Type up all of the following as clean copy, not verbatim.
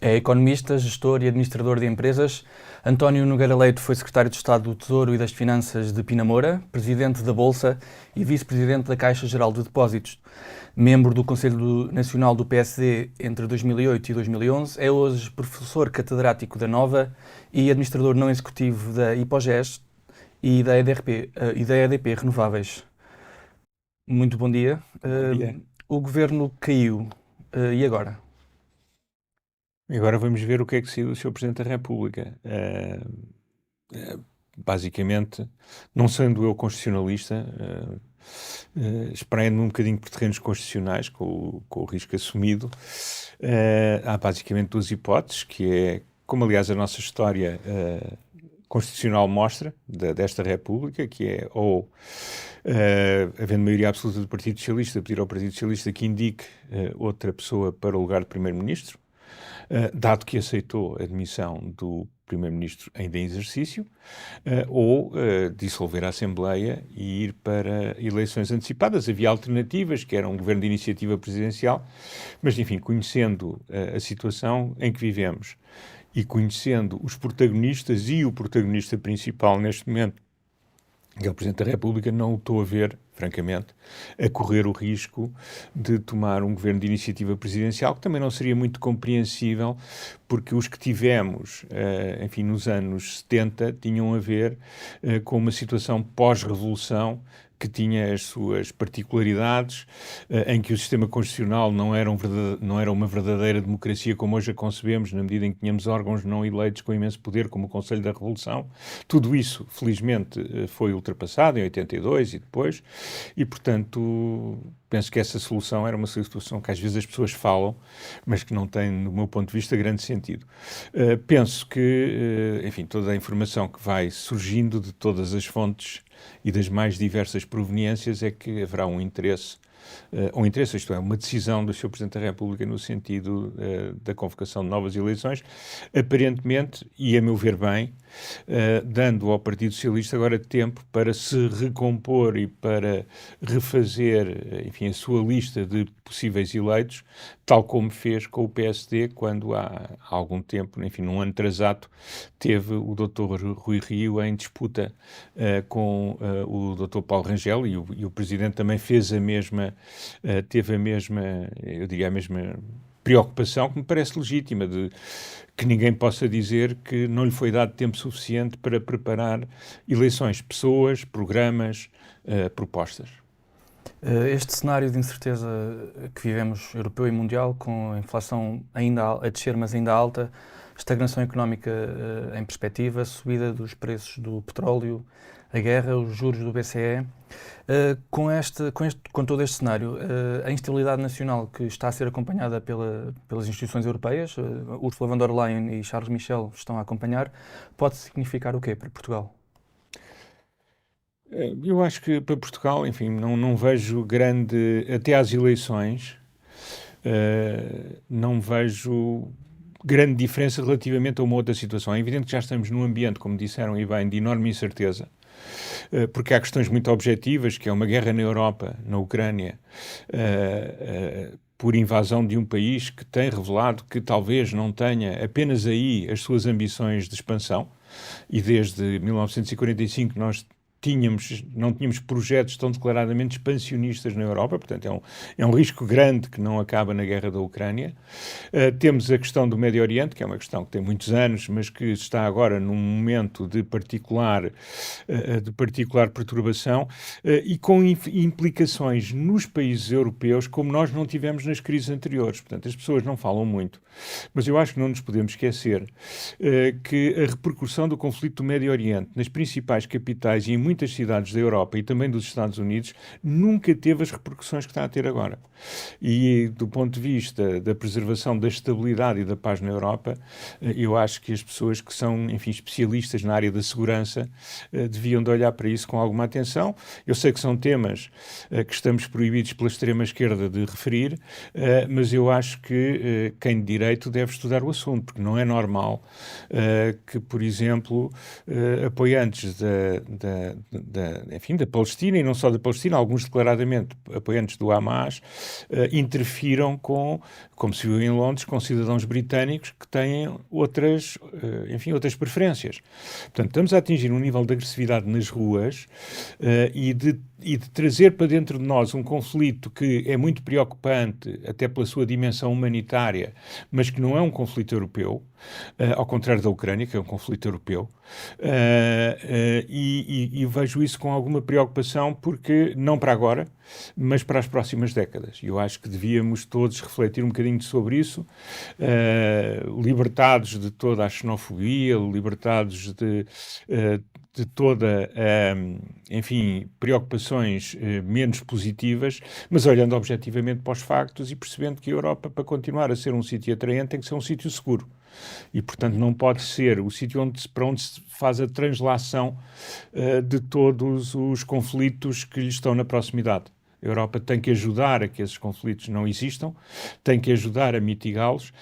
É economista, gestor e administrador de empresas. António Nogueira Leite foi secretário de Estado do Tesouro e das Finanças de Pinamora, presidente da Bolsa e vice-presidente da Caixa Geral de Depósitos. Membro do Conselho Nacional do PSD entre 2008 e 2011, é hoje professor catedrático da Nova e administrador não executivo da Hipogés e da EDP Renováveis. Muito bom dia. Bom dia. O governo caiu. E agora? E agora vamos ver o que é que saiu do Sr. Presidente da República. Basicamente, não sendo eu constitucionalista, espraiando-me um bocadinho por terrenos constitucionais, com o risco assumido, há basicamente duas hipóteses, que é, como aliás a nossa história constitucional mostra, desta República, que é ou, havendo maioria absoluta do Partido Socialista, pedir ao Partido Socialista que indique outra pessoa para o lugar de Primeiro-Ministro, dado que aceitou a admissão do Primeiro-Ministro ainda em exercício, ou dissolver a Assembleia e ir para eleições antecipadas. Havia alternativas, que era um governo de iniciativa presidencial, mas, enfim, conhecendo a situação em que vivemos e conhecendo os protagonistas e o protagonista principal neste momento, que é o Presidente da República, não o estou a ver, francamente, a correr o risco de tomar um governo de iniciativa presidencial, que também não seria muito compreensível, porque os que tivemos, enfim, nos anos 70, tinham a ver com uma situação pós-revolução que tinha as suas particularidades, em que o sistema constitucional não era uma verdadeira democracia como hoje a concebemos, na medida em que tínhamos órgãos não eleitos com imenso poder, como o Conselho da Revolução. Tudo isso, felizmente, foi ultrapassado em 82 e depois, e, portanto, penso que essa solução era uma solução que às vezes as pessoas falam, mas que não tem, do meu ponto de vista, grande sentido. Penso que, enfim, toda a informação que vai surgindo de todas as fontes e das mais diversas proveniências é que haverá um interesse, isto é, uma decisão do Sr. Presidente da República no sentido da convocação de novas eleições, aparentemente, e a meu ver bem, dando ao Partido Socialista agora tempo para se recompor e para refazer, enfim, a sua lista de possíveis eleitos, tal como fez com o PSD quando há algum tempo, enfim, num ano atrasado, teve o Dr. Rui Rio em disputa com o Dr. Paulo Rangel e o Presidente também fez teve a mesma, eu diria a mesma preocupação que me parece legítima, de que ninguém possa dizer que não lhe foi dado tempo suficiente para preparar eleições, pessoas, programas, propostas. Este cenário de incerteza que vivemos, europeu e mundial, com a inflação ainda a descer, mas ainda alta, estagnação económica em perspectiva, subida dos preços do petróleo, a guerra, os juros do BCE, com todo este cenário, a instabilidade nacional que está a ser acompanhada pelas instituições europeias, Ursula von der Leyen e Charles Michel estão a acompanhar, pode significar o quê para Portugal? Eu acho que para Portugal, enfim, não vejo grande, até às eleições, não vejo grande diferença relativamente a uma outra situação. É evidente que já estamos num ambiente, como disseram e bem, de enorme incerteza, porque há questões muito objetivas, que é uma guerra na Europa, na Ucrânia, por invasão de um país que tem revelado que talvez não tenha apenas aí as suas ambições de expansão, e desde 1945 nós não tínhamos projetos tão declaradamente expansionistas na Europa, portanto é um risco grande que não acaba na guerra da Ucrânia. Temos a questão do Médio Oriente, que é uma questão que tem muitos anos, mas que está agora num momento de particular perturbação e com implicações nos países europeus como nós não tivemos nas crises anteriores. Portanto, as pessoas não falam muito, mas eu acho que não nos podemos esquecer que a repercussão do conflito do Médio Oriente nas principais capitais e em muitas cidades da Europa e também dos Estados Unidos nunca teve as repercussões que está a ter agora. E do ponto de vista da preservação da estabilidade e da paz na Europa, eu acho que as pessoas que são, enfim, especialistas na área da segurança deviam de olhar para isso com alguma atenção. Eu sei que são temas que estamos proibidos pela extrema-esquerda de referir, mas eu acho que quem de direito deve estudar o assunto, porque não é normal que, por exemplo, apoiantes enfim, da Palestina, e não só da Palestina, alguns declaradamente apoiantes do Hamas, interfiram como se viu em Londres, com cidadãos britânicos que têm outras preferências. Portanto, estamos a atingir um nível de agressividade nas ruas e de trazer para dentro de nós um conflito que é muito preocupante, até pela sua dimensão humanitária, mas que não é um conflito europeu, ao contrário da Ucrânia, que é um conflito europeu, e vejo isso com alguma preocupação, porque não para agora, mas para as próximas décadas. E eu acho que devíamos todos refletir um bocadinho sobre isso, libertados de toda a xenofobia, libertados de toda, enfim, preocupações menos positivas, mas olhando objetivamente para os factos e percebendo que a Europa, para continuar a ser um sítio atraente, tem que ser um sítio seguro. E, portanto, não pode ser o sítio para onde se faz a translação de todos os conflitos que lhe estão na proximidade. A Europa tem que ajudar a que esses conflitos não existam, tem que ajudar a mitigá-los,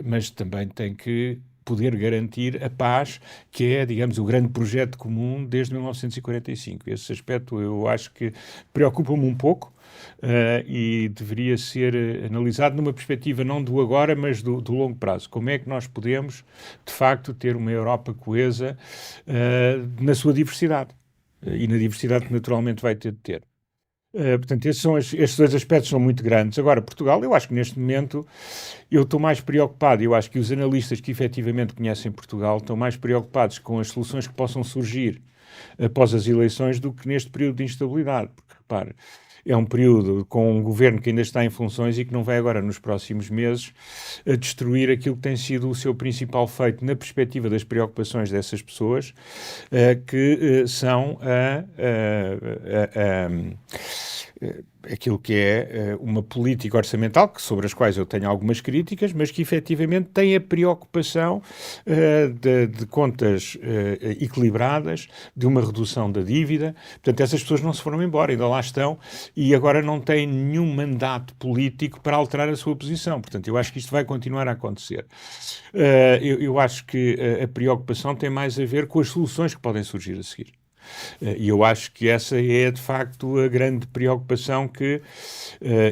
mas também tem que poder garantir a paz, que é, digamos, o grande projeto comum desde 1945. Esse aspecto eu acho que preocupa-me um pouco e deveria ser analisado numa perspectiva não do agora, mas do longo prazo. Como é que nós podemos, de facto, ter uma Europa coesa na sua diversidade e na diversidade que naturalmente vai ter de ter. Portanto, estes dois aspectos são muito grandes. Agora, Portugal, eu acho que neste momento eu estou mais preocupado, eu acho que os analistas que efetivamente conhecem Portugal estão mais preocupados com as soluções que possam surgir após as eleições do que neste período de instabilidade. Porque, repare, é um período com um governo que ainda está em funções e que não vai agora, nos próximos meses, destruir aquilo que tem sido o seu principal feito na perspectiva das preocupações dessas pessoas, que são aquilo que é uma política orçamental, sobre as quais eu tenho algumas críticas, mas que efetivamente tem a preocupação de contas equilibradas, de uma redução da dívida. Portanto, essas pessoas não se foram embora, ainda lá estão, e agora não têm nenhum mandato político para alterar a sua posição. Portanto, eu acho que isto vai continuar a acontecer. Eu acho que a preocupação tem mais a ver com as soluções que podem surgir a seguir. E eu acho que essa é, de facto, a grande preocupação que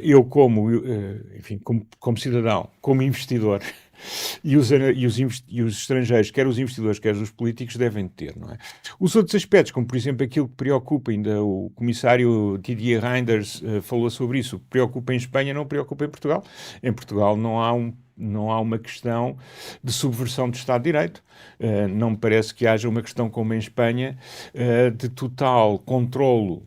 eu, como cidadão, como investidor, e os estrangeiros, quer os investidores, quer os políticos, devem ter, não é? Os outros aspectos, como, por exemplo, aquilo que preocupa, ainda o comissário Didier Reynders falou sobre isso, o que preocupa em Espanha não preocupa em Portugal. Em Portugal não há uma questão de subversão do Estado de Direito. Não me parece que haja uma questão como em Espanha de total controlo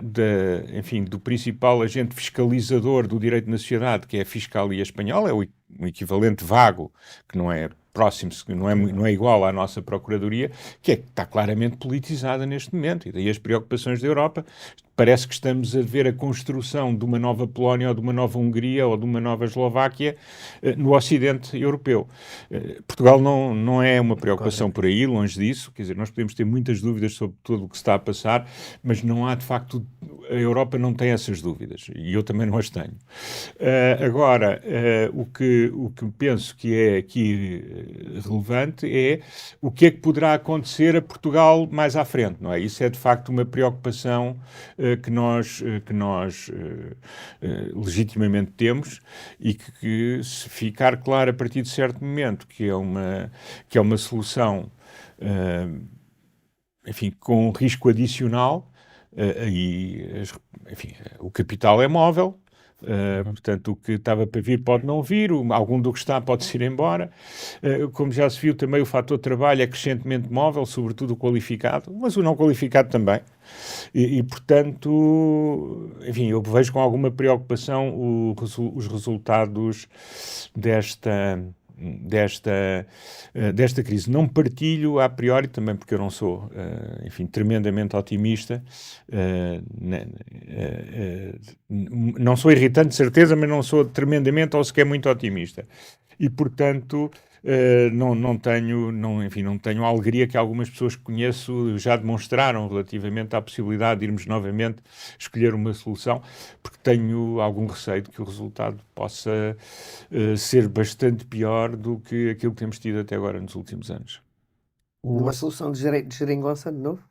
do principal agente fiscalizador do direito na sociedade, que é a Fiscalia Espanhola, é um equivalente vago, que não é próximo, não é igual à nossa Procuradoria, que está claramente politizada neste momento. E daí as preocupações da Europa. Parece que estamos a ver a construção de uma nova Polónia ou de uma nova Hungria ou de uma nova Eslováquia no Ocidente europeu. Portugal não é uma preocupação por aí, longe disso. Quer dizer, nós podemos ter muitas dúvidas sobre tudo o que se está a passar, mas não há, de facto, a Europa não tem essas dúvidas. E eu também não as tenho. Agora, o que penso que é aqui relevante é o que é que poderá acontecer a Portugal mais à frente, não é? Isso é, de facto, uma preocupação que nós legitimamente temos e que se ficar claro a partir de certo momento que é uma solução, enfim, com risco adicional, o capital é móvel. Portanto, o que estava para vir pode não vir, algum do que está pode-se ir embora. Como já se viu, também o fator trabalho é crescentemente móvel, sobretudo o qualificado, mas o não qualificado também. Portanto, enfim, eu vejo com alguma preocupação os resultados desta crise. Não partilho a priori, também porque eu não sou, tremendamente otimista. Não sou irritante, de certeza, mas não sou tremendamente ou sequer muito otimista. E, portanto, não tenho a alegria que algumas pessoas que conheço já demonstraram relativamente à possibilidade de irmos novamente escolher uma solução, porque tenho algum receio de que o resultado possa ser bastante pior do que aquilo que temos tido até agora nos últimos anos. Uma solução de geringonça de novo?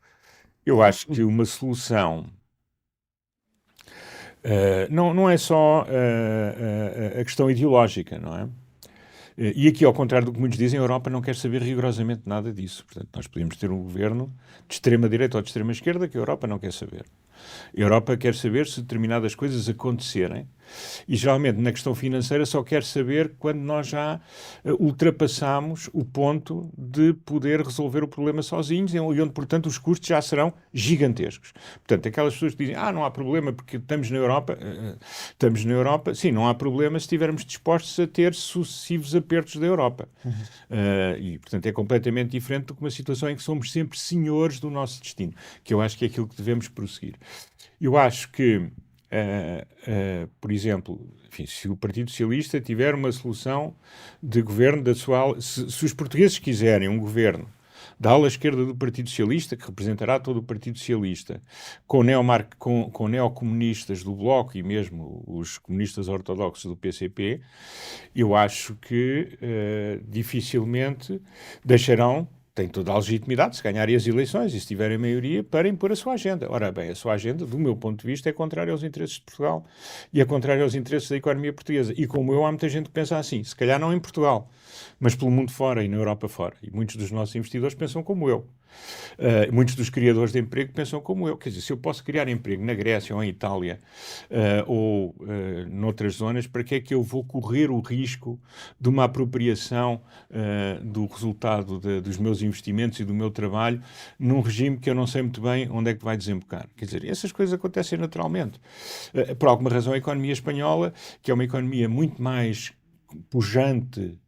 Eu acho que uma solução não é só a questão ideológica, não é? E aqui, ao contrário do que muitos dizem, a Europa não quer saber rigorosamente nada disso. Portanto, nós podemos ter um governo de extrema-direita ou de extrema-esquerda que a Europa não quer saber. A Europa quer saber se determinadas coisas acontecerem e, geralmente, na questão financeira, só quer saber quando nós já ultrapassamos o ponto de poder resolver o problema sozinhos e onde, portanto, os custos já serão gigantescos. Portanto, aquelas pessoas que dizem não há problema porque estamos na Europa, sim, não há problema se estivermos dispostos a ter sucessivos apertos da Europa. E, portanto, é completamente diferente do que uma situação em que somos sempre senhores do nosso destino, que eu acho que é aquilo que devemos prosseguir. Eu acho que, por exemplo, enfim, se o Partido Socialista tiver uma solução de governo da sua... Se os portugueses quiserem um governo da ala esquerda do Partido Socialista, que representará todo o Partido Socialista, com neocomunistas do Bloco e mesmo os comunistas ortodoxos do PCP, eu acho que dificilmente deixarão, têm toda a legitimidade, se ganharem as eleições e se tiverem maioria, para impor a sua agenda. Ora bem, a sua agenda, do meu ponto de vista, é contrária aos interesses de Portugal e é contrária aos interesses da economia portuguesa. E como eu, há muita gente que pensa assim, se calhar não em Portugal, mas pelo mundo fora e na Europa fora. E muitos dos nossos investidores pensam como eu. Muitos dos criadores de emprego pensam como eu. Quer dizer, se eu posso criar emprego na Grécia ou em Itália ou noutras zonas, para que é que eu vou correr o risco de uma apropriação do resultado dos meus investimentos e do meu trabalho num regime que eu não sei muito bem onde é que vai desembocar? Quer dizer, essas coisas acontecem naturalmente. Por alguma razão, a economia espanhola, que é uma economia muito mais pujante,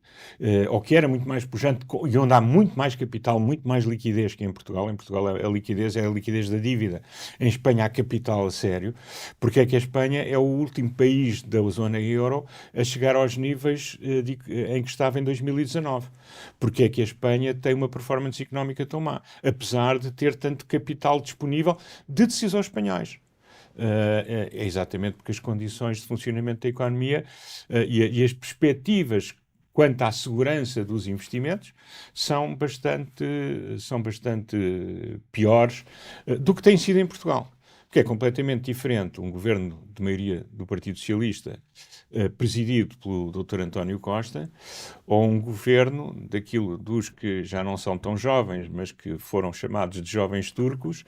ou que era muito mais pujante e onde há muito mais capital, muito mais liquidez que em Portugal. Em Portugal a liquidez é a liquidez da dívida. Em Espanha há capital a sério. Porque é que a Espanha é o último país da zona euro a chegar aos níveis em que estava em 2019. Porque é que a Espanha tem uma performance económica tão má, apesar de ter tanto capital disponível de decisores espanhóis. É exatamente porque as condições de funcionamento da economia e as perspectivas quanto à segurança dos investimentos são bastante piores do que tem sido em Portugal. Porque é completamente diferente um governo de maioria do Partido Socialista presidido pelo Dr. António Costa ou um governo dos que já não são tão jovens, mas que foram chamados de jovens turcos,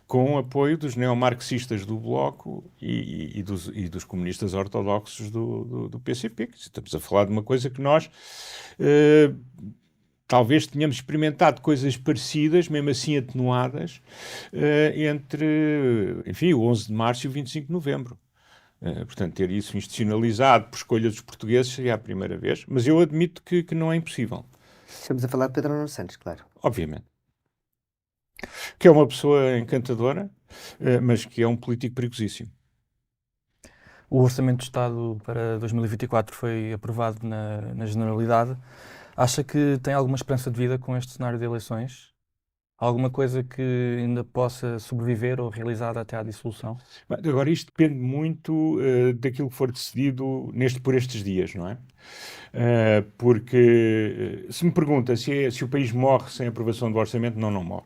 com o apoio dos neomarxistas do Bloco e dos comunistas ortodoxos do PCP. Estamos a falar de uma coisa que nós talvez tenhamos experimentado coisas parecidas, mesmo assim atenuadas, entre, enfim, o 11 de março e o 25 de novembro. Portanto, ter isso institucionalizado por escolha dos portugueses seria a primeira vez, mas eu admito que não é impossível. Estamos a falar de Pedro Nuno Santos, claro. Obviamente. Que é uma pessoa encantadora, mas que é um político perigosíssimo. O Orçamento de Estado para 2024 foi aprovado na Generalidade. Acha que tem alguma esperança de vida com este cenário de eleições? Alguma coisa que ainda possa sobreviver ou realizada até à dissolução? Agora, isto depende muito daquilo que for decidido por estes dias, não é? Porque se me pergunta se o país morre sem aprovação do orçamento, não morre.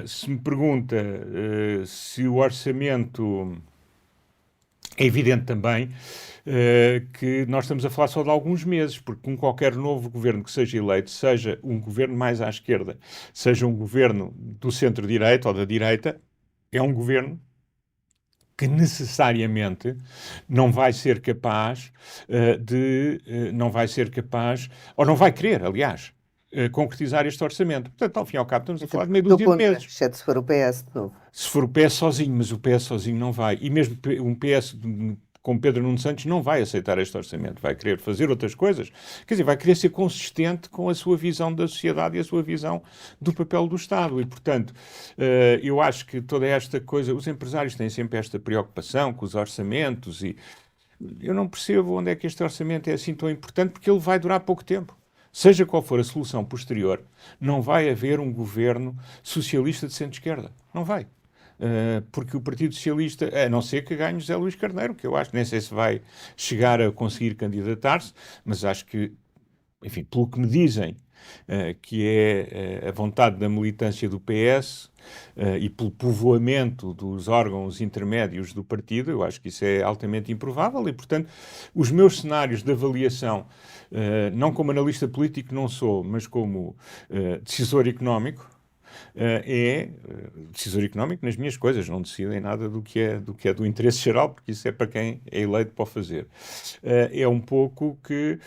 Se me pergunta se o orçamento... É evidente também que nós estamos a falar só de alguns meses, porque com qualquer novo governo que seja eleito, seja um governo mais à esquerda, seja um governo do centro-direita ou da direita, é um governo que necessariamente não vai ser capaz ou não vai querer, aliás, concretizar este orçamento. Portanto, ao fim e ao cabo, estamos a falar de meio dúzia de meses. Exceto se for o PS de novo. Se for o PS sozinho, mas o PS sozinho não vai. E mesmo um PS com Pedro Nuno Santos não vai aceitar este orçamento. Vai querer fazer outras coisas. Quer dizer, vai querer ser consistente com a sua visão da sociedade e a sua visão do papel do Estado. E, portanto, eu acho que toda esta coisa... Os empresários têm sempre esta preocupação com os orçamentos e eu não percebo onde é que este orçamento é assim tão importante, porque ele vai durar pouco tempo. Seja qual for a solução posterior, não vai haver um governo socialista de centro-esquerda. Não vai. Porque o Partido Socialista, a não ser que ganhe José Luís Carneiro, que eu acho, nem sei se vai chegar a conseguir candidatar-se, mas acho que enfim, pelo que me dizem, que é a vontade da militância do PS e pelo povoamento dos órgãos intermédios do partido, eu acho que isso é altamente improvável e, portanto, os meus cenários de avaliação, não como analista político não sou, mas como decisor económico, decisor económico nas minhas coisas, não decido em nada do que é do interesse geral, porque isso é para quem é eleito para o fazer. É um pouco que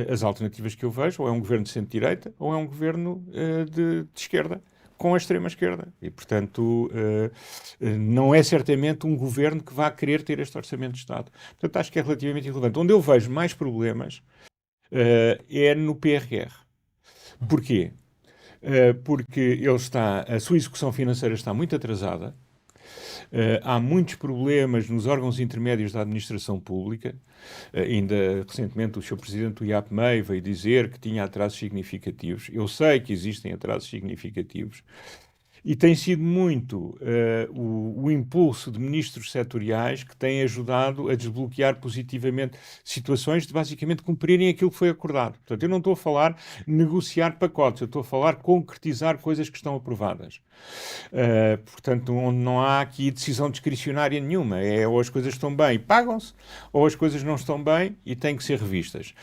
as alternativas que eu vejo, ou é um governo de centro-direita, ou é um governo de esquerda, com a extrema-esquerda. E, portanto, não é certamente um governo que vá querer ter este orçamento de Estado. Portanto, acho que é relativamente irrelevante. Onde eu vejo mais problemas é no PRR. Porquê? Porque a sua execução financeira está muito atrasada, há muitos problemas nos órgãos intermédios da administração pública. Ainda recentemente o Sr. Presidente do IAPMEI veio dizer que tinha atrasos significativos. Eu sei que existem atrasos significativos. E tem sido muito o impulso de ministros setoriais que têm ajudado a desbloquear positivamente situações de basicamente cumprirem aquilo que foi acordado. Portanto, eu não estou a falar negociar pacotes, eu estou a falar concretizar coisas que estão aprovadas. Portanto, onde não há aqui decisão discricionária nenhuma. É ou as coisas estão bem e pagam-se, ou as coisas não estão bem e têm que ser revistas.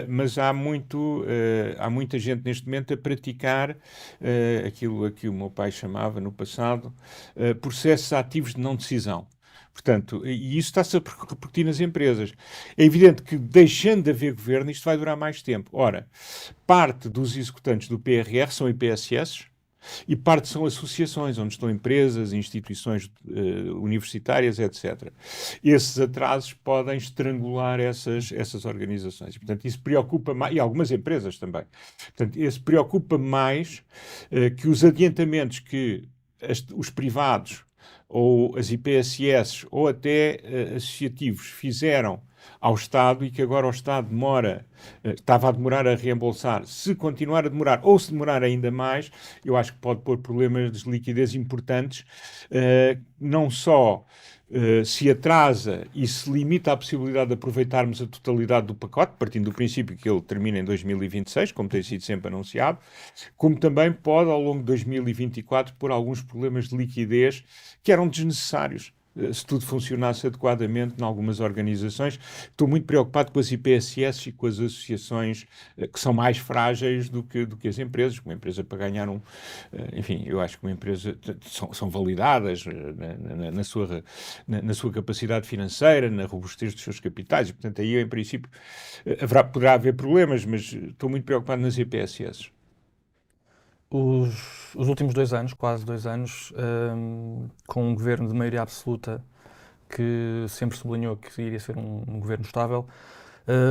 Mas há muita gente neste momento a praticar aquilo a que o meu pai chamava no passado processos ativos de não decisão. Portanto, e isso está-se a repercutir nas empresas. É evidente que, deixando de haver governo, isto vai durar mais tempo. Ora, parte dos executantes do PRR são IPSS e parte são associações, onde estão empresas, instituições universitárias, etc. Esses atrasos podem estrangular essas organizações. Portanto, isso preocupa mais, e algumas empresas também. Portanto, isso preocupa mais que os adiantamentos que os privados ou as IPSS ou até associativos fizeram ao Estado e que agora o Estado estava a demorar a reembolsar. Se continuar a demorar ou se demorar ainda mais, eu acho que pode pôr problemas de liquidez importantes, não só se atrasa e se limita a possibilidade de aproveitarmos a totalidade do pacote, partindo do princípio que ele termina em 2026, como tem sido sempre anunciado, como também pode, ao longo de 2024, pôr alguns problemas de liquidez que eram desnecessários. Se tudo funcionasse adequadamente em algumas organizações. Estou muito preocupado com as IPSS e com as associações que são mais frágeis do que as empresas. Uma empresa para ganhar enfim, eu acho que uma empresa são validadas na sua capacidade financeira, na robustez dos seus capitais, e, portanto, aí, em princípio, poderá haver problemas, mas estou muito preocupado nas IPSS. Os últimos 2 anos, quase 2 anos, com um governo de maioria absoluta que sempre sublinhou que iria ser um governo estável,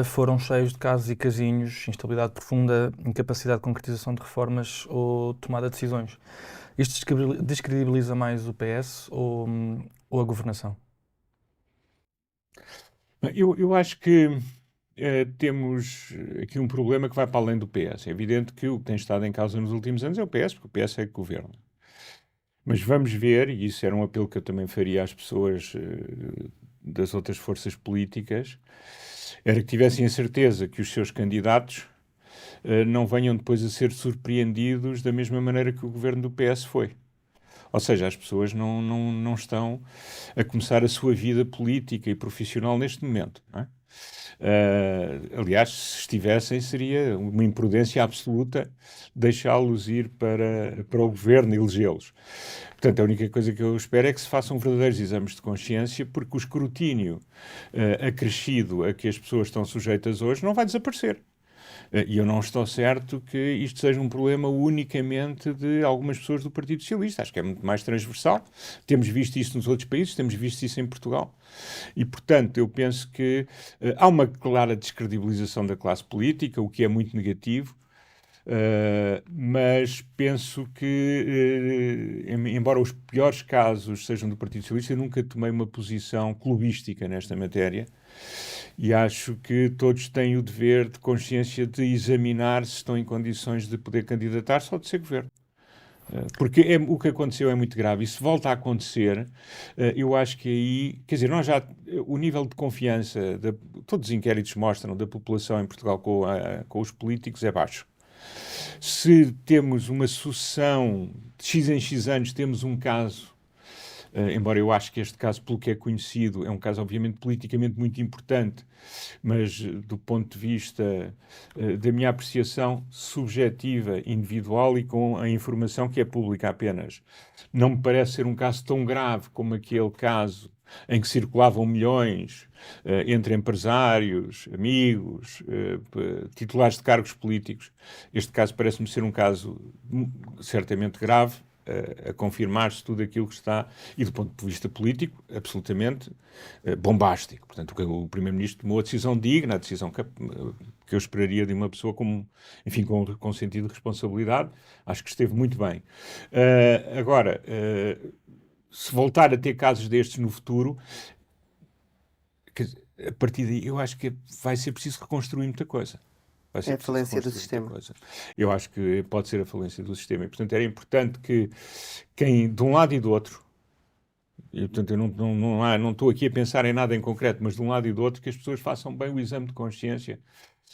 foram cheios de casos e casinhos, instabilidade profunda, incapacidade de concretização de reformas ou tomada de decisões. Isto descredibiliza mais o PS ou a governação? Eu acho que temos aqui um problema que vai para além do PS. É evidente que o que tem estado em causa nos últimos anos é o PS, porque o PS é que governa. Mas vamos ver, e isso era um apelo que eu também faria às pessoas das outras forças políticas, era que tivessem a certeza que os seus candidatos não venham depois a ser surpreendidos da mesma maneira que o governo do PS foi. Ou seja, as pessoas não estão a começar a sua vida política e profissional neste momento, não é? Aliás, se estivessem, seria uma imprudência absoluta deixá-los ir para o governo e elegê-los. Portanto, a única coisa que eu espero é que se façam verdadeiros exames de consciência, porque o escrutínio acrescido a que as pessoas estão sujeitas hoje não vai desaparecer. E eu não estou certo que isto seja um problema unicamente de algumas pessoas do Partido Socialista. Acho que é muito mais transversal. Temos visto isso nos outros países, temos visto isso em Portugal. E, portanto, eu penso que há uma clara descredibilização da classe política, o que é muito negativo. Mas penso que, embora os piores casos sejam do Partido Socialista, eu nunca tomei uma posição clubística nesta matéria e acho que todos têm o dever de consciência de examinar se estão em condições de poder candidatar-se ou de ser governo. Porque o que aconteceu é muito grave. E se volta a acontecer, eu acho que aí, quer dizer, o nível de confiança, todos os inquéritos mostram, da população em Portugal com os políticos é baixo. Se temos uma sucessão de X em X anos, temos um caso, embora eu acho que este caso, pelo que é conhecido, é um caso obviamente politicamente muito importante, mas do ponto de vista da minha apreciação subjetiva, individual e com a informação que é pública apenas. Não me parece ser um caso tão grave como aquele caso em que circulavam milhões entre empresários, amigos, titulares de cargos políticos. Este caso parece-me ser um caso certamente grave, a confirmar-se tudo aquilo que está, e do ponto de vista político, absolutamente bombástico. Portanto, o Primeiro-Ministro tomou a decisão digna, a decisão que eu esperaria de uma pessoa enfim, com sentido de responsabilidade. Acho que esteve muito bem. Agora, se voltar a ter casos destes no futuro, a partir daí eu acho que vai ser preciso reconstruir muita coisa. É a falência do sistema. Eu acho que pode ser a falência do sistema. E, portanto, era importante que quem, de um lado e do outro, e, portanto, eu não estou aqui a pensar em nada em concreto, mas de um lado e do outro, que as pessoas façam bem o exame de consciência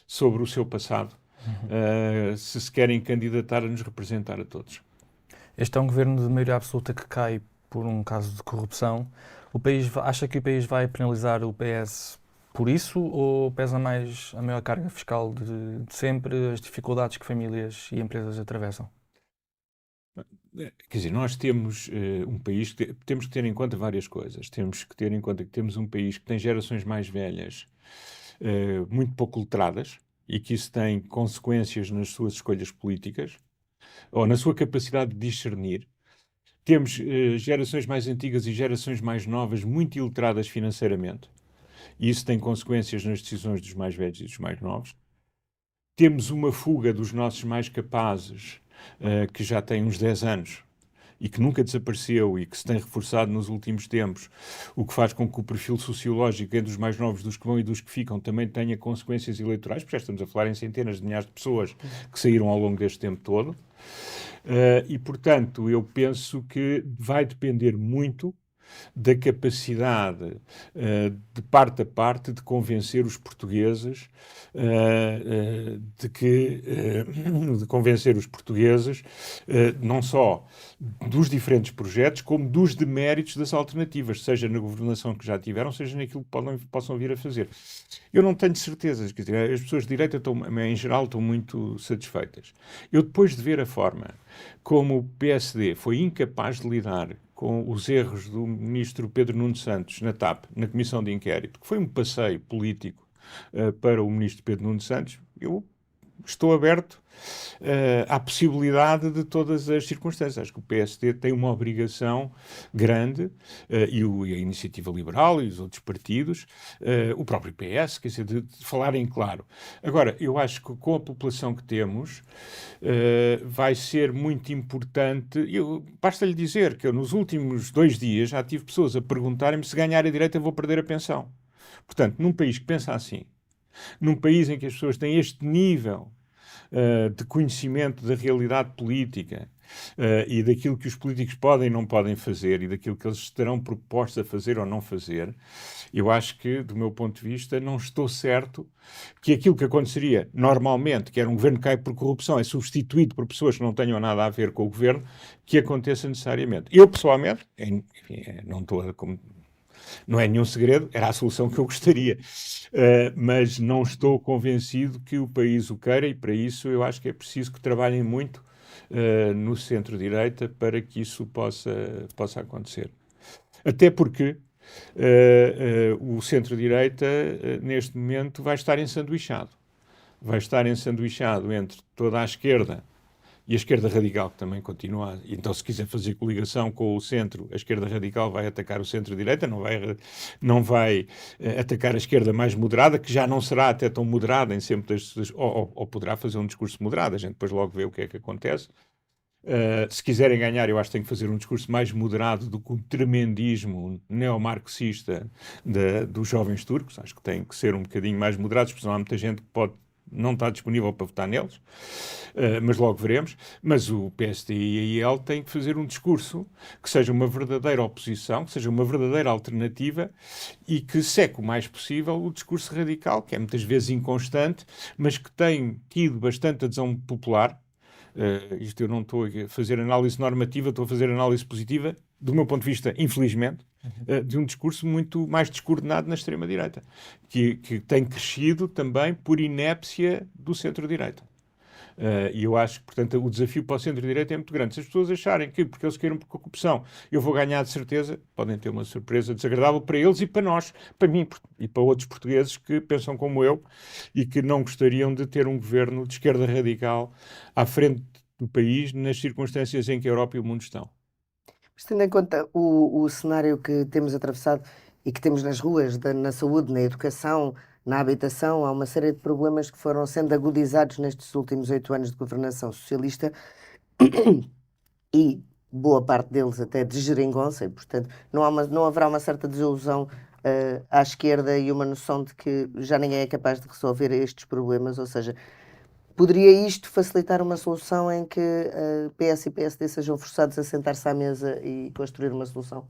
sobre o seu passado, se querem candidatar a nos representar a todos. Este é um governo de maioria absoluta que cai por um caso de corrupção. Acha que o país vai penalizar o PS por isso, ou pesa mais a maior carga fiscal de sempre, as dificuldades que famílias e empresas atravessam? Quer dizer, nós temos um país que temos que ter em conta várias coisas. Temos que ter em conta que temos um país que tem gerações mais velhas, muito pouco letradas, e que isso tem consequências nas suas escolhas políticas, ou na sua capacidade de discernir. Temos gerações mais antigas e gerações mais novas, muito iletradas financeiramente. E isso tem consequências nas decisões dos mais velhos e dos mais novos. Temos uma fuga dos nossos mais capazes, que já tem uns 10 anos e que nunca desapareceu e que se tem reforçado nos últimos tempos, o que faz com que o perfil sociológico entre os mais novos, dos que vão e dos que ficam, também tenha consequências eleitorais, porque já estamos a falar em centenas de milhares de pessoas que saíram ao longo deste tempo todo. E, portanto, eu penso que vai depender muito da capacidade, de parte a parte, de convencer os portugueses, não só dos diferentes projetos, como dos deméritos das alternativas, seja na governação que já tiveram, seja naquilo que possam vir a fazer. Eu não tenho certezas, quer dizer, as pessoas de direita, em geral, estão muito satisfeitas. Eu, depois de ver a forma como o PSD foi incapaz de lidar com os erros do ministro Pedro Nuno Santos na TAP, na comissão de inquérito, que foi um passeio político para o ministro Pedro Nuno Santos, eu estou aberto à possibilidade de todas as circunstâncias. Acho que o PSD tem uma obrigação grande, e a Iniciativa Liberal e os outros partidos, o próprio PS, quer dizer, de falarem claro. Agora, eu acho que com a população que temos, vai ser muito importante. Basta-lhe dizer que eu, nos últimos 2 dias, já tive pessoas a perguntarem-me se ganhar a direita vou perder a pensão. Portanto, num país que pensa assim, num país em que as pessoas têm este nível de conhecimento da realidade política e daquilo que os políticos podem e não podem fazer e daquilo que eles estarão propostos a fazer ou não fazer, eu acho que, do meu ponto de vista, não estou certo que aquilo que aconteceria normalmente, que era um governo que cai por corrupção, é substituído por pessoas que não tenham nada a ver com o governo, que aconteça necessariamente. Eu, pessoalmente, enfim, não estou a... Não é nenhum segredo, era a solução que eu gostaria, mas não estou convencido que o país o queira, e para isso eu acho que é preciso que trabalhem muito no centro-direita para que isso possa acontecer. Até porque o centro-direita, neste momento, vai estar ensanduichado. Vai estar ensanduichado entre toda a esquerda e a esquerda radical, que também continua. Então, se quiser fazer coligação com o centro, a esquerda radical vai atacar o centro-direita, não vai atacar a esquerda mais moderada, que já não será até tão moderada em sempre ou poderá fazer um discurso moderado. A gente depois logo vê o que é que acontece. Se quiserem ganhar, eu acho que tem que fazer um discurso mais moderado do que o tremendismo neomarxista dos jovens turcos. Acho que tem que ser um bocadinho mais moderado, porque senão há muita gente que pode não está disponível para votar neles, mas logo veremos. Mas o PSD e a IEL têm que fazer um discurso que seja uma verdadeira oposição, que seja uma verdadeira alternativa e que seque o mais possível o discurso radical, que é muitas vezes inconstante, mas que tem tido bastante adesão popular. Isto eu não estou a fazer análise normativa, estou a fazer análise positiva, do meu ponto de vista, infelizmente, de um discurso muito mais descoordenado na extrema-direita, que tem crescido também por inépcia do centro-direita. E eu acho que, portanto, o desafio para o centro-direita é muito grande. Se as pessoas acharem que, porque eles queiram corrupção, eu vou ganhar de certeza, podem ter uma surpresa desagradável para eles e para nós, para mim e para outros portugueses que pensam como eu e que não gostariam de ter um governo de esquerda radical à frente do país nas circunstâncias em que a Europa e o mundo estão. Mas tendo em conta o cenário que temos atravessado e que temos nas ruas, na saúde, na educação, na habitação, há uma série de problemas que foram sendo agudizados nestes últimos 8 anos de governação socialista e boa parte deles até de geringonça, e portanto não haverá uma certa desilusão à esquerda e uma noção de que já ninguém é capaz de resolver estes problemas, ou seja, poderia isto facilitar uma solução em que PS e PSD sejam forçados a sentar-se à mesa e construir uma solução?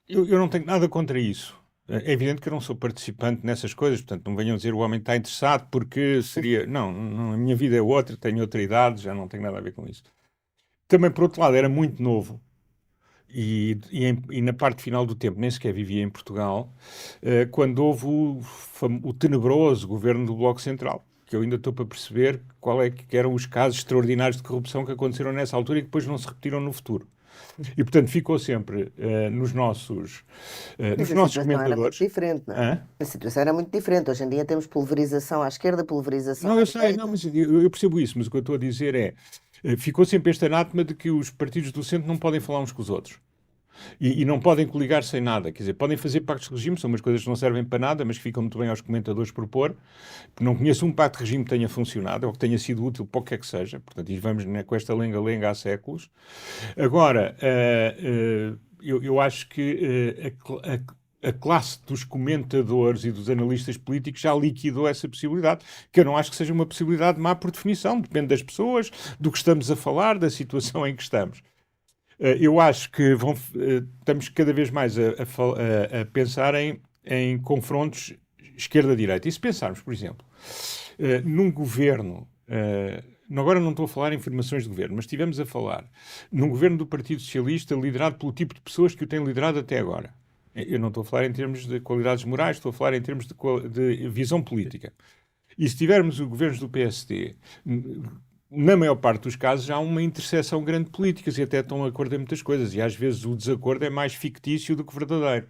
Eu não tenho nada contra isso. É evidente que eu não sou participante nessas coisas, portanto não venham dizer o homem está interessado porque seria... Não, a minha vida é outra, tenho outra idade, já não tenho nada a ver com isso. Também, por outro lado, era muito novo e na parte final do tempo nem sequer vivia em Portugal, quando houve o tenebroso governo do Bloco Central, que eu ainda estou para perceber qual é que eram os casos extraordinários de corrupção que aconteceram nessa altura e que depois não se repetiram no futuro. E, portanto, ficou sempre nos nossos comentadores. Era muito diferente, não é? A situação era muito diferente. Hoje em dia temos pulverização à esquerda, pulverização à direita. Não, eu sei, mas eu percebo isso, mas o que eu estou a dizer é ficou sempre este anátema de que os partidos do centro não podem falar uns com os outros. E não podem coligar sem nada. Quer dizer, podem fazer pactos de regime, são umas coisas que não servem para nada, mas que ficam muito bem aos comentadores propor. Não conheço um pacto de regime que tenha funcionado ou que tenha sido útil para o que é que seja. Portanto, e vamos com esta lenga-lenga há séculos. Agora, eu acho que a classe dos comentadores e dos analistas políticos já liquidou essa possibilidade, que eu não acho que seja uma possibilidade má por definição. Depende das pessoas, do que estamos a falar, da situação em que estamos. Eu acho que estamos cada vez mais a pensar em confrontos esquerda-direita. E se pensarmos, por exemplo, num governo, agora não estou a falar em formações de governo, mas estivemos a falar num governo do Partido Socialista liderado pelo tipo de pessoas que o têm liderado até agora. Eu não estou a falar em termos de qualidades morais, estou a falar em termos de visão política. E se tivermos os governos do PSD... Na maior parte dos casos há uma interseção grande de políticas e até estão a acordo em muitas coisas. E às vezes o desacordo é mais fictício do que verdadeiro.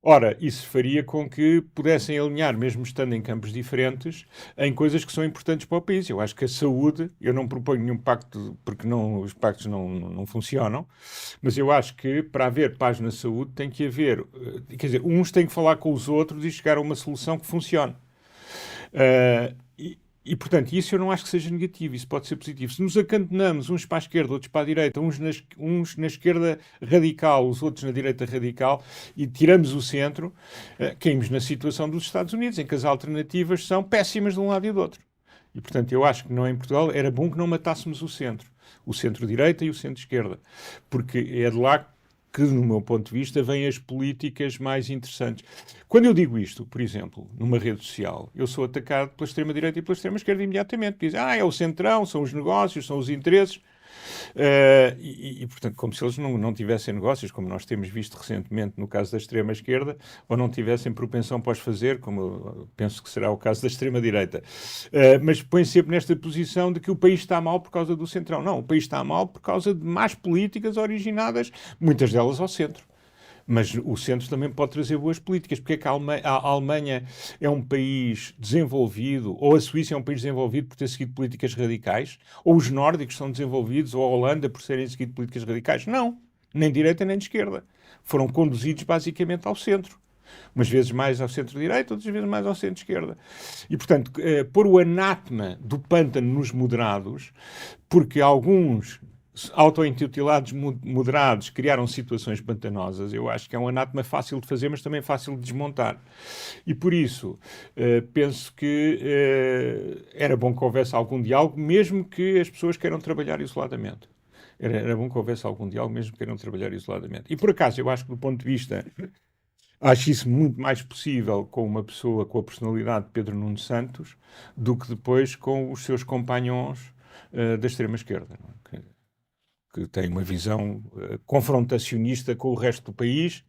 Ora, isso faria com que pudessem alinhar, mesmo estando em campos diferentes, em coisas que são importantes para o país. Eu acho que a saúde, eu não proponho nenhum pacto, porque os pactos não funcionam, mas eu acho que para haver paz na saúde tem que haver, quer dizer, uns têm que falar com os outros e chegar a uma solução que funcione. E, portanto, isso eu não acho que seja negativo, isso pode ser positivo. Se nos acantonamos uns para a esquerda, outros para a direita, uns na esquerda radical, os outros na direita radical, e tiramos o centro, caímos na situação dos Estados Unidos, em que as alternativas são péssimas de um lado e do outro. E, portanto, eu acho que não em Portugal era bom que não matássemos o centro-direita e o centro-esquerda, porque é de lá que, no meu ponto de vista, vêm as políticas mais interessantes. Quando eu digo isto, por exemplo, numa rede social, eu sou atacado pela extrema-direita e pela extrema-esquerda imediatamente. Dizem, é o centrão, são os negócios, são os interesses. Portanto, como se eles não tivessem negócios, como nós temos visto recentemente no caso da extrema-esquerda, ou não tivessem propensão para os fazer, como eu penso que será o caso da extrema-direita. Mas põe sempre nesta posição de que o país está mal por causa do centrão. Não, o país está mal por causa de más políticas originadas, muitas delas ao centro. Mas o centro também pode trazer boas políticas. Porque é que a Alemanha é um país desenvolvido, ou a Suíça é um país desenvolvido por ter seguido políticas radicais, ou os nórdicos são desenvolvidos, ou a Holanda por terem seguido políticas radicais? Não, nem de direita nem de esquerda. Foram conduzidos basicamente ao centro. Umas vezes mais ao centro-direita, outras vezes mais ao centro-esquerda. E, portanto, pôr o anátema do pântano nos moderados, porque alguns auto-intitulados moderados criaram situações pantanosas, eu acho que é um anátema fácil de fazer, mas também fácil de desmontar. E por isso, penso que era bom que houvesse algum diálogo, mesmo que as pessoas queiram trabalhar isoladamente. Era bom que houvesse algum diálogo, mesmo que queiram trabalhar isoladamente. E por acaso, eu acho que do ponto de vista... Acho isso muito mais possível com uma pessoa com a personalidade de Pedro Nuno Santos do que depois com os seus companhões da extrema-esquerda, não é? Que têm uma visão confrontacionista com o resto do país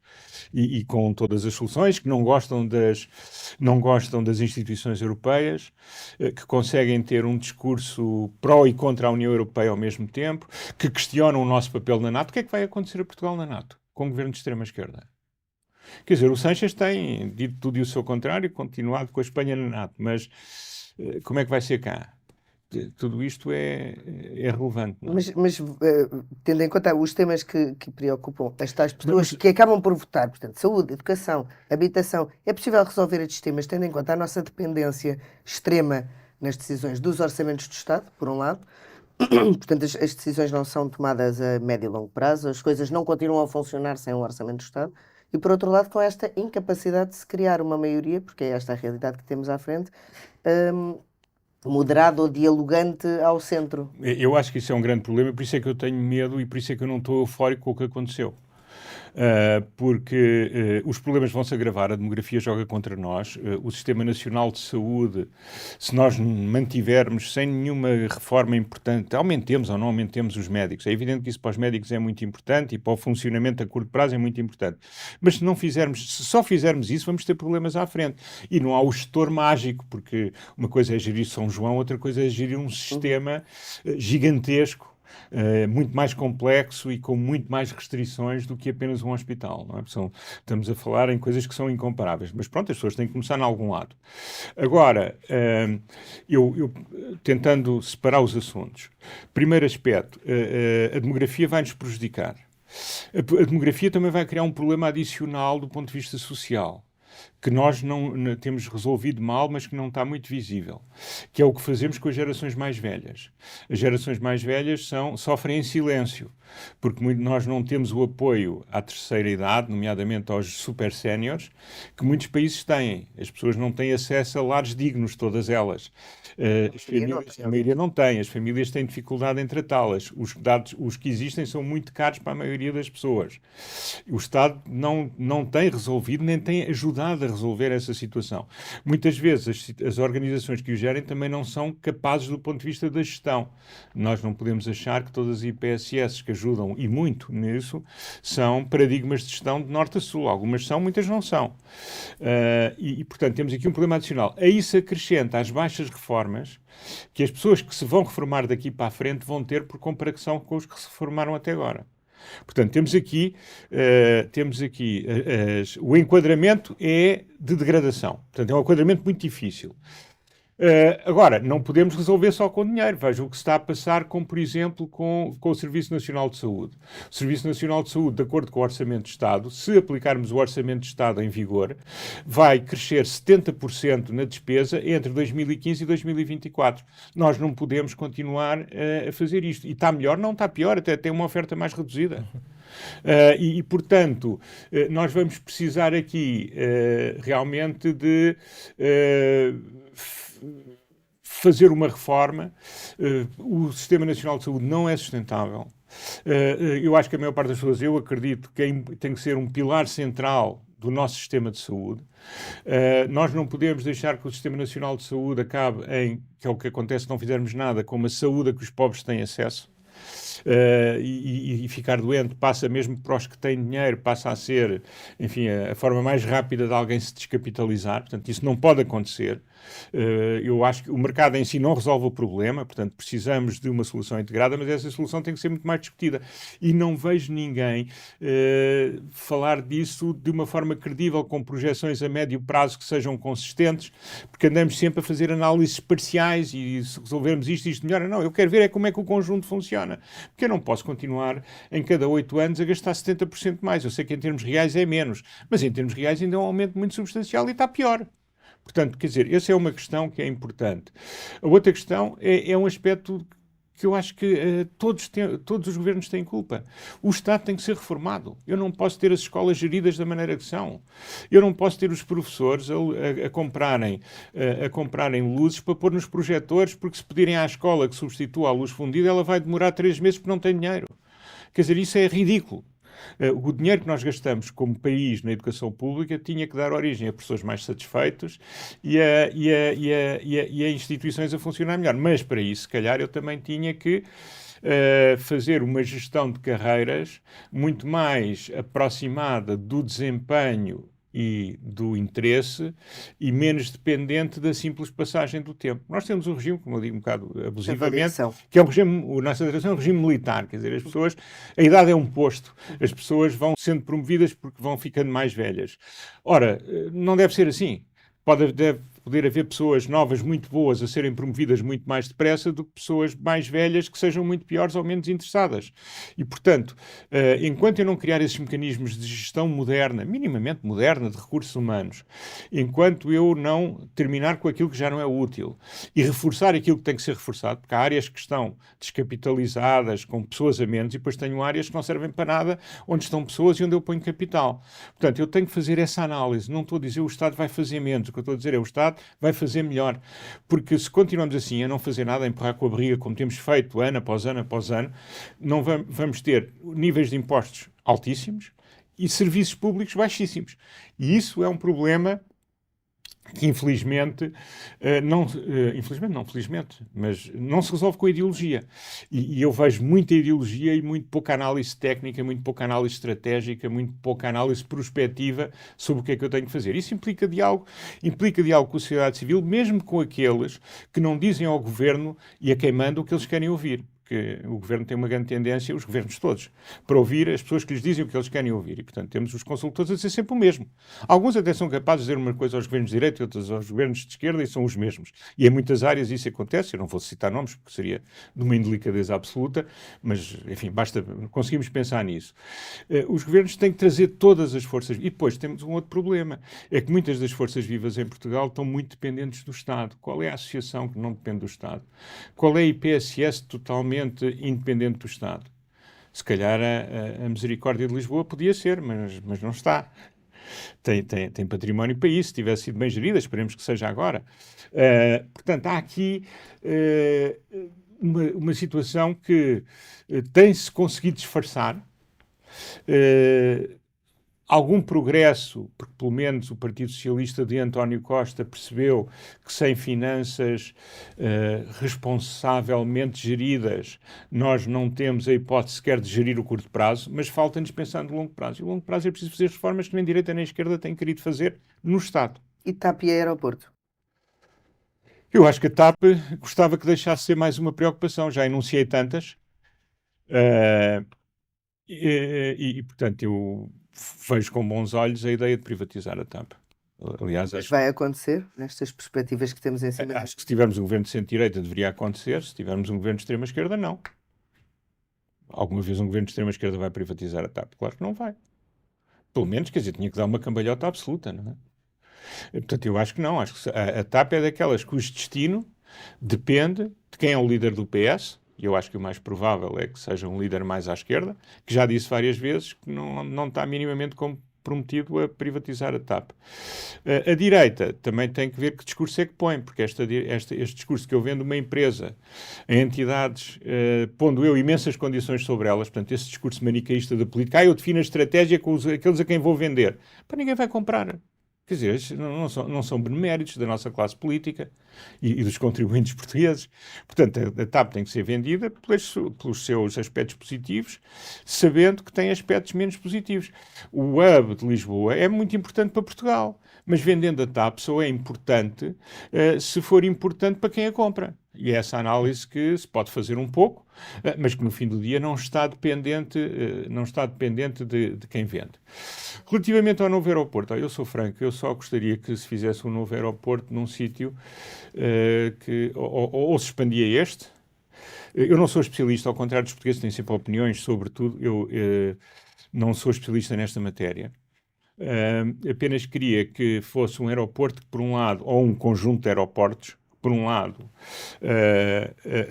e com todas as soluções, que não gostam das instituições europeias, que conseguem ter um discurso pró e contra a União Europeia ao mesmo tempo, que questionam o nosso papel na NATO. O que é que vai acontecer a Portugal na NATO com o governo de extrema-esquerda? Quer dizer, o Sánchez tem dito tudo e o seu contrário, continuado com a Espanha na NATO, mas como é que vai ser cá? Tudo isto é relevante. Não é? Mas tendo em conta os temas que preocupam as tais pessoas que acabam por votar, portanto, saúde, educação, habitação, é possível resolver estes temas tendo em conta a nossa dependência extrema nas decisões dos orçamentos do Estado, por um lado. Portanto, as decisões não são tomadas a médio e longo prazo, as coisas não continuam a funcionar sem o orçamento do Estado. E, por outro lado, com esta incapacidade de se criar uma maioria, porque é esta a realidade que temos à frente, moderada ou dialogante ao centro. Eu acho que isso é um grande problema, por isso é que eu tenho medo e por isso é que eu não estou eufórico com o que aconteceu. Porque os problemas vão se agravar, a demografia joga contra nós, o Sistema Nacional de Saúde, se nós mantivermos sem nenhuma reforma importante, aumentemos ou não aumentemos os médicos, é evidente que isso para os médicos é muito importante e para o funcionamento a curto prazo é muito importante, mas se só fizermos isso, vamos ter problemas à frente. E não há o gestor mágico, porque uma coisa é gerir São João, outra coisa é gerir um sistema gigantesco, muito mais complexo e com muito mais restrições do que apenas um hospital, não é? Estamos a falar em coisas que são incomparáveis, mas pronto, as pessoas têm que começar em algum lado. Agora, eu tentando separar os assuntos, primeiro aspecto, a demografia vai nos prejudicar. A demografia também vai criar um problema adicional do ponto de vista social, que nós não temos resolvido mal, mas que não está muito visível, que é o que fazemos com as gerações mais velhas. As gerações mais velhas sofrem em silêncio, porque nós não temos o apoio à terceira idade, nomeadamente aos super séniores, que muitos países têm. As pessoas não têm acesso a lares dignos, todas elas. A maioria não tem. As famílias têm dificuldade em tratá-las. Os que existem são muito caros para a maioria das pessoas. O Estado não tem resolvido, nem tem ajudado a resolver essa situação. Muitas vezes as organizações que o gerem também não são capazes do ponto de vista da gestão. Nós não podemos achar que todas as IPSS que ajudam, e muito nisso, são paradigmas de gestão de norte a sul. Algumas são, muitas não são. Portanto, temos aqui um problema adicional. A isso acrescenta as baixas reformas que as pessoas que se vão reformar daqui para a frente vão ter por comparação com os que se reformaram até agora. Portanto, temos aqui o enquadramento é de degradação. Portanto, é um enquadramento muito difícil. Agora, não podemos resolver só com dinheiro. Veja o que se está a passar, por exemplo, com o Serviço Nacional de Saúde. O Serviço Nacional de Saúde, de acordo com o Orçamento de Estado, se aplicarmos o Orçamento de Estado em vigor, vai crescer 70% na despesa entre 2015 e 2024. Nós não podemos continuar a fazer isto. E está melhor? Não está pior, até tem uma oferta mais reduzida. Portanto, nós vamos precisar aqui realmente de fazer uma reforma. O Sistema Nacional de Saúde não é sustentável. Eu acho que a maior parte das pessoas, eu acredito que tem que ser um pilar central do nosso sistema de saúde. Nós não podemos deixar que o Sistema Nacional de Saúde acabe que é o que acontece se não fizermos nada, com uma saúde a que os pobres têm acesso. E ficar doente passa mesmo para os que têm dinheiro, passa a ser, enfim, a forma mais rápida de alguém se descapitalizar. Portanto, isso não pode acontecer. Eu acho que o mercado em si não resolve o problema, portanto, precisamos de uma solução integrada, mas essa solução tem que ser muito mais discutida. E não vejo ninguém falar disso de uma forma credível, com projeções a médio prazo que sejam consistentes, porque andamos sempre a fazer análises parciais e se resolvermos isto melhora. Não, eu quero ver como é que o conjunto funciona. Porque eu não posso continuar em cada 8 anos a gastar 70% mais. Eu sei que em termos reais é menos, mas em termos reais ainda é um aumento muito substancial e está pior. Portanto, quer dizer, essa é uma questão que é importante. A outra questão é um aspecto que eu acho que todos os governos têm culpa. O Estado tem que ser reformado. Eu não posso ter as escolas geridas da maneira que são. Eu não posso ter os professores a comprarem luzes para pôr nos projetores, porque se pedirem à escola que substitua a luz fundida, ela vai demorar 3 meses porque não tem dinheiro. Quer dizer, isso é ridículo. O dinheiro que nós gastamos como país na educação pública tinha que dar origem a pessoas mais satisfeitas e a instituições a funcionar melhor. Mas para isso, se calhar, eu também tinha que fazer uma gestão de carreiras muito mais aproximada do desempenho e do interesse e menos dependente da simples passagem do tempo. Nós temos um regime, como eu digo um bocado abusivamente, que é um regime, o nossa tradição é um regime militar, quer dizer, as pessoas, a idade é um posto, as pessoas vão sendo promovidas porque vão ficando mais velhas. Ora, não deve ser assim. Deve poder haver pessoas novas muito boas a serem promovidas muito mais depressa do que pessoas mais velhas que sejam muito piores ou menos interessadas. E, portanto, enquanto eu não criar esses mecanismos de gestão moderna, minimamente moderna, de recursos humanos, enquanto eu não terminar com aquilo que já não é útil e reforçar aquilo que tem que ser reforçado, porque há áreas que estão descapitalizadas, com pessoas a menos, e depois tenho áreas que não servem para nada, onde estão pessoas e onde eu ponho capital. Portanto, eu tenho que fazer essa análise. Não estou a dizer o Estado vai fazer menos. O que eu estou a dizer é o Estado vai fazer melhor. Porque se continuamos assim, a não fazer nada, a empurrar com a barriga, como temos feito ano após ano após ano, não vamos ter níveis de impostos altíssimos e serviços públicos baixíssimos. E isso é um problema que infelizmente, felizmente, mas não se resolve com a ideologia. E eu vejo muita ideologia e muito pouca análise técnica, muito pouca análise estratégica, muito pouca análise prospectiva sobre o que é que eu tenho que fazer. Isso implica diálogo com a sociedade civil, mesmo com aqueles que não dizem ao governo e a quem manda o que eles querem ouvir. Porque o governo tem uma grande tendência, os governos todos, para ouvir as pessoas que lhes dizem o que eles querem ouvir. E, portanto, temos os consultores a dizer sempre o mesmo. Alguns até são capazes de dizer uma coisa aos governos de direita e outras aos governos de esquerda e são os mesmos. E em muitas áreas isso acontece. Eu não vou citar nomes porque seria de uma indelicadeza absoluta, mas, enfim, conseguimos pensar nisso. Os governos têm que trazer todas as forças. E depois temos um outro problema. É que muitas das forças vivas em Portugal estão muito dependentes do Estado. Qual é a associação que não depende do Estado? Qual é a IPSS totalmente independente do Estado? Se calhar a Misericórdia de Lisboa podia ser, mas não está. Tem património para isso, se tivesse sido bem gerida, esperemos que seja agora. Portanto, há aqui uma situação que tem-se conseguido disfarçar. Algum progresso, porque pelo menos o Partido Socialista de António Costa percebeu que sem finanças responsavelmente geridas nós não temos a hipótese sequer de gerir o curto prazo, mas falta-nos pensar no longo prazo. E o longo prazo é preciso fazer reformas que nem direita nem esquerda têm querido fazer no Estado. E TAP e aeroporto? Eu acho que a TAP gostava que deixasse ser mais uma preocupação. Já enunciei tantas. Portanto, eu vejo com bons olhos a ideia de privatizar a TAP. Aliás, Mas vai acontecer nestas perspectivas que temos em cima? Acho que se tivermos um governo de centro-direita deveria acontecer, se tivermos um governo de extrema-esquerda, não. Alguma vez um governo de extrema-esquerda vai privatizar a TAP? Claro que não vai. Pelo menos, quer dizer, tinha que dar uma cambalhota absoluta, não é? Portanto, eu acho que não. Acho que a TAP é daquelas cujo destino depende de quem é o líder do PS. E eu acho que o mais provável é que seja um líder mais à esquerda, que já disse várias vezes que não está minimamente comprometido a privatizar a TAP. A direita também tem que ver que discurso é que põe, porque este discurso que eu vendo uma empresa em entidades, pondo eu imensas condições sobre elas, portanto, esse discurso manicaísta da política, eu defino a estratégia com aqueles a quem vou vender, para ninguém vai comprar. Quer dizer, não são beneméritos da nossa classe política e dos contribuintes portugueses. Portanto, a TAP tem que ser vendida pelos seus aspectos positivos, sabendo que tem aspectos menos positivos. O hub de Lisboa é muito importante para Portugal, mas vendendo a TAP só é importante se for importante para quem a compra. E é essa análise que se pode fazer um pouco, mas que no fim do dia não está dependente de quem vende. Relativamente ao novo aeroporto, eu sou franco, eu só gostaria que se fizesse um novo aeroporto num sítio que ou se expandia este. Eu não sou especialista, ao contrário dos portugueses, têm sempre opiniões sobre tudo. Eu não sou especialista nesta matéria. Apenas queria que fosse um aeroporto que, por um lado, ou um conjunto de aeroportos, por um lado,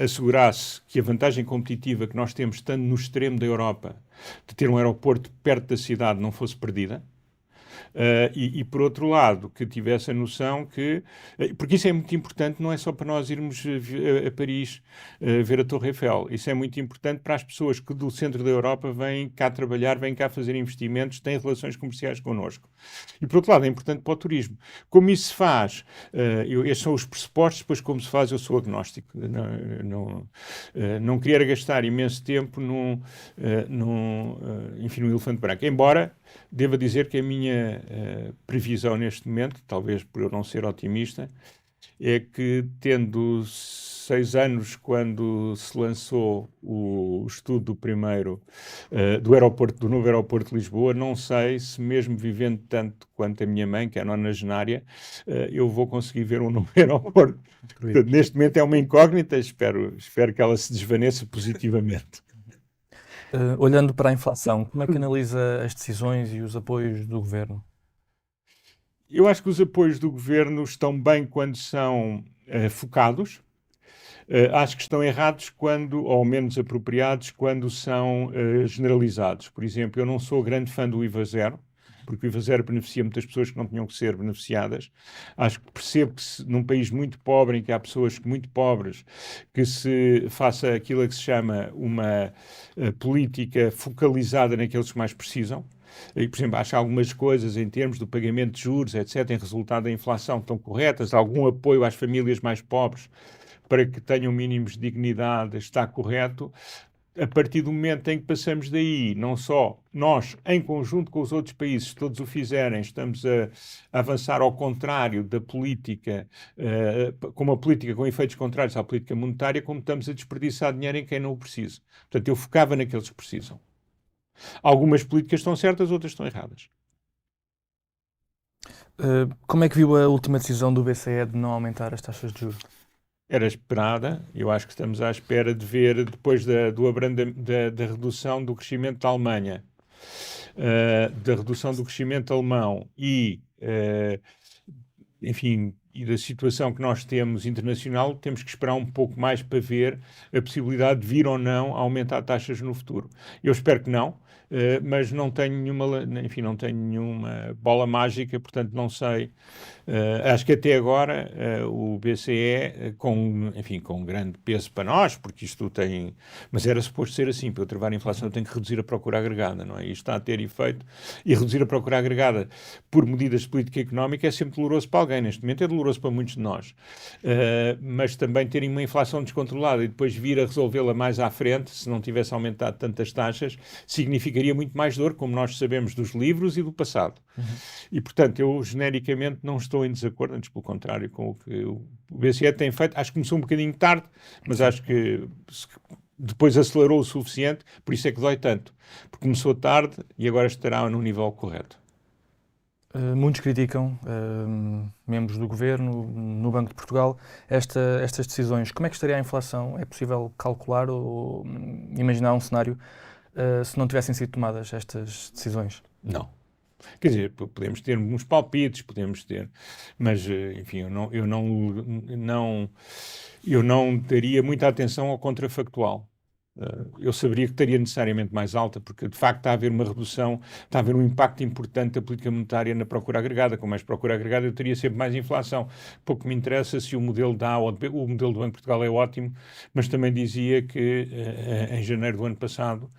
assegurasse que a vantagem competitiva que nós temos, estando no extremo da Europa, de ter um aeroporto perto da cidade, não fosse perdida. E por outro lado, que tivesse a noção que... Porque isso é muito importante, não é só para nós irmos a Paris ver a Torre Eiffel. Isso é muito importante para as pessoas que do centro da Europa vêm cá trabalhar, vêm cá fazer investimentos, têm relações comerciais connosco. E por outro lado, é importante para o turismo. Como isso se faz, estes são os pressupostos, depois como se faz, eu sou agnóstico. Não queria gastar imenso tempo no elefante branco. Embora devo dizer que a minha previsão neste momento, talvez por eu não ser otimista, é que tendo 6 anos quando se lançou o estudo do novo aeroporto de Lisboa, não sei se mesmo vivendo tanto quanto a minha mãe, que é nonagenária, eu vou conseguir ver um novo aeroporto. Portanto, neste momento é uma incógnita, espero que ela se desvaneça positivamente. Olhando para a inflação, como é que analisa as decisões e os apoios do governo? Eu acho que os apoios do governo estão bem quando são focados. Acho que estão errados ou menos apropriados, quando são generalizados. Por exemplo, eu não sou grande fã do IVA zero, porque o IVA zero beneficia muitas pessoas que não tinham que ser beneficiadas. Acho que percebo que num país muito pobre, em que há pessoas muito pobres, que se faça aquilo que se chama uma política focalizada naqueles que mais precisam. E, por exemplo, acho que algumas coisas em termos do pagamento de juros, etc., em resultado da inflação, estão corretas. Algum apoio às famílias mais pobres para que tenham mínimos de dignidade está correto. A partir do momento em que passamos daí, não só nós, em conjunto com os outros países, se todos o fizerem, estamos a avançar ao contrário da política, com uma política com efeitos contrários à política monetária, como estamos a desperdiçar dinheiro em quem não o precisa. Portanto, eu focava naqueles que precisam. Algumas políticas estão certas, outras estão erradas. Como é que viu a última decisão do BCE de não aumentar as taxas de juros? Era esperada, eu acho que estamos à espera de ver, depois da redução do crescimento da Alemanha, da redução do crescimento alemão e, enfim, e da situação que nós temos internacional, temos que esperar um pouco mais para ver a possibilidade de vir ou não a aumentar taxas no futuro. Eu espero que não, mas não tenho nenhuma bola mágica, portanto não sei. Acho que até agora o BCE, com grande peso para nós, porque isto tem... Mas era suposto ser assim, para eu travar a inflação eu tenho que reduzir a procura agregada, não é? Isto está a ter efeito, e reduzir a procura agregada por medidas de política económica é sempre doloroso para alguém. Neste momento é doloroso para muitos de nós. Mas também terem uma inflação descontrolada e depois vir a resolvê-la mais à frente, se não tivesse aumentado tantas taxas, significaria muito mais dor, como nós sabemos dos livros e do passado. E, portanto, eu genericamente não estou em desacordo, antes pelo contrário, com o que o BCE tem feito. Acho que começou um bocadinho tarde, mas acho que depois acelerou o suficiente, por isso é que dói tanto. Porque começou tarde e agora estará no nível correto. Muitos criticam, membros do governo, no Banco de Portugal, estas decisões. Como é que estaria a inflação? É possível calcular ou imaginar um cenário se não tivessem sido tomadas estas decisões? Não. Quer dizer, podemos ter uns palpites, mas, enfim, eu não daria muita atenção ao contrafactual. Eu saberia que estaria necessariamente mais alta, porque de facto está a haver uma redução, está a haver um impacto importante da política monetária na procura agregada. Com mais procura agregada eu teria sempre mais inflação. Pouco me interessa se o modelo o modelo do Banco de Portugal é ótimo, mas também dizia que em janeiro do ano passado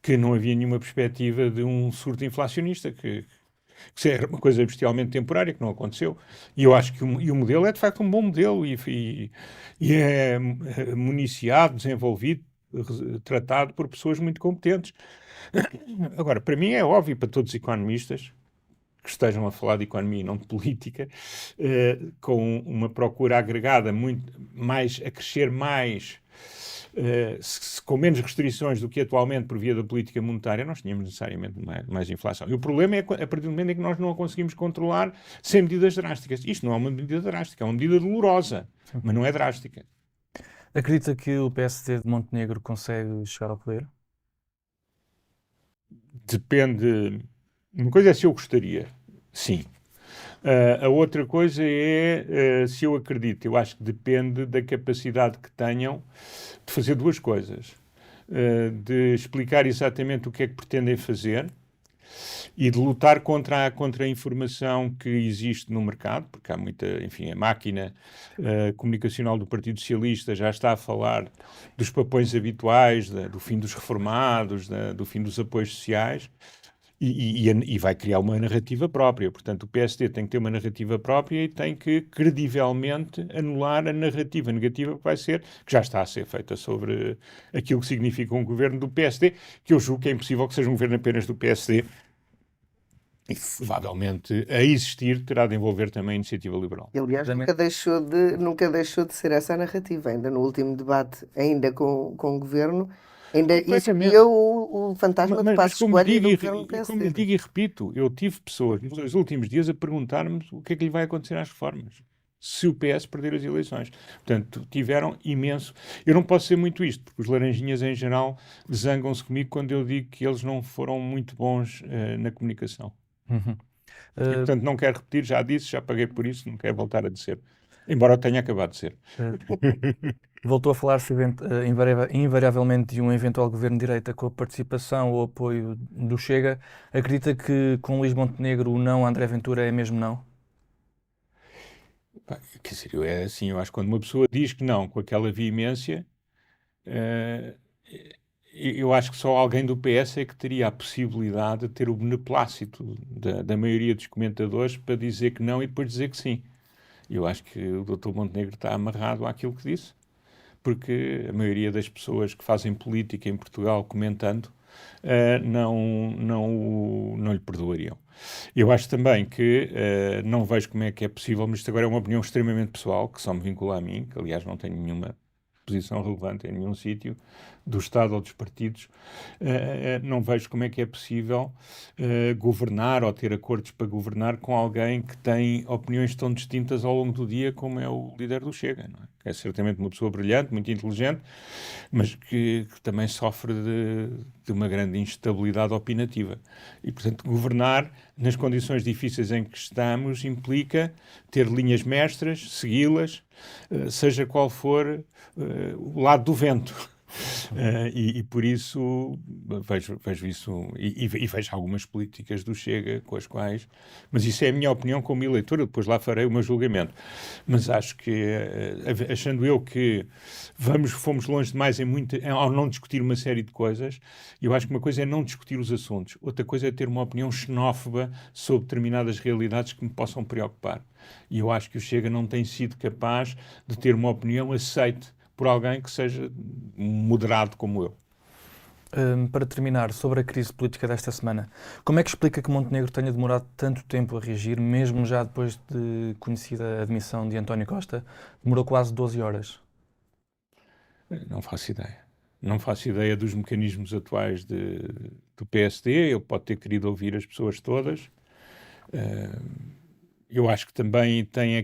que não havia nenhuma perspectiva de um surto inflacionista, que era uma coisa bestialmente temporária, que não aconteceu. E eu acho que o modelo é de facto um bom modelo e é municiado, desenvolvido, tratado por pessoas muito competentes. Agora, para mim é óbvio, para todos os economistas que estejam a falar de economia e não de política, com uma procura agregada a crescer mais, com menos restrições do que atualmente por via da política monetária, nós tínhamos necessariamente mais inflação. E o problema é a partir do momento em que nós não a conseguimos controlar sem medidas drásticas. Isto não é uma medida drástica, é uma medida dolorosa, mas não é drástica. Acredita que o PSD de Montenegro consegue chegar ao poder? Depende. Uma coisa é se eu gostaria, sim. A outra coisa é se eu acredito. Eu acho que depende da capacidade que tenham de fazer duas coisas. De explicar exatamente o que é que pretendem fazer e de lutar contra a informação que existe no mercado, porque há muita, enfim, a máquina comunicacional do Partido Socialista já está a falar dos papões habituais, do fim dos reformados, do fim dos apoios sociais, e vai criar uma narrativa própria. Portanto, o PSD tem que ter uma narrativa própria e tem que, credivelmente, anular a narrativa negativa que vai ser, que já está a ser feita sobre aquilo que significa um governo do PSD, que eu julgo que é impossível que seja um governo apenas do PSD, e provavelmente a existir terá de envolver também a iniciativa liberal. E, aliás, nunca deixou de ser essa a narrativa. Ainda no último debate, ainda com o governo, ainda existia o fantasma de Passos Coelho e do governo do PSD. Como lhe digo e repito, eu tive pessoas nos últimos dias a perguntar-me o que é que lhe vai acontecer às reformas, se o PS perder as eleições. Portanto, tiveram imenso... Eu não posso ser muito isto, porque os laranjinhas, em geral, zangam-se comigo quando eu digo que eles não foram muito bons na comunicação. Uhum. E, portanto, não quero repetir, já disse, já paguei por isso, não quero voltar a dizer. Embora eu tenha acabado de ser. Voltou a falar-se invariavelmente de um eventual governo de direita com a participação ou apoio do Chega. Acredita que com Luís Montenegro o não a André Ventura é mesmo não? Quer dizer, é assim, eu acho que quando uma pessoa diz que não com aquela veemência, eu acho que só alguém do PS é que teria a possibilidade de ter o beneplácito da maioria dos comentadores para dizer que não e depois dizer que sim. Eu acho que o Dr. Montenegro está amarrado àquilo que disse, porque a maioria das pessoas que fazem política em Portugal comentando não lhe perdoariam. Eu acho também que não vejo como é que é possível, mas isto agora é uma opinião extremamente pessoal, que só me vincula a mim, que aliás não tenho nenhuma posição relevante em nenhum sítio, do Estado ou dos partidos, não vejo como é que é possível governar ou ter acordos para governar com alguém que tem opiniões tão distintas ao longo do dia como é o líder do Chega, não é? É certamente uma pessoa brilhante, muito inteligente, mas que também sofre de uma grande instabilidade opinativa. E, portanto, governar nas condições difíceis em que estamos implica ter linhas mestras, segui-las, seja qual for o lado do vento. E por isso vejo isso e vejo algumas políticas do Chega com as quais, mas isso é a minha opinião como eleitor, eu depois lá farei o meu julgamento, mas acho que achando eu que fomos longe demais ao não discutir uma série de coisas. Eu acho que uma coisa é não discutir os assuntos, outra coisa é ter uma opinião xenófoba sobre determinadas realidades que me possam preocupar, e eu acho que o Chega não tem sido capaz de ter uma opinião aceite por alguém que seja moderado como eu. Para terminar, sobre a crise política desta semana, como é que explica que Montenegro tenha demorado tanto tempo a reagir, mesmo já depois de conhecida a admissão de António Costa? Demorou quase 12 horas. Não faço ideia. Não faço ideia dos mecanismos atuais do PSD. Ele pode ter querido ouvir as pessoas todas. Eu acho que também tem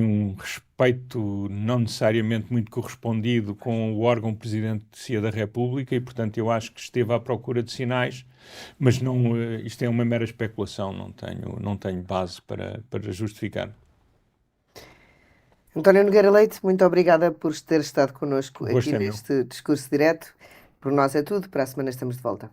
um respeito não necessariamente muito correspondido com o órgão Presidência da República e, portanto, eu acho que esteve à procura de sinais, mas não, isto é uma mera especulação, não tenho base para justificar. António Nogueira Leite, muito obrigada por ter estado connosco O gosto aqui é meu. neste Discurso Direto. Por nós é tudo, para a semana estamos de volta.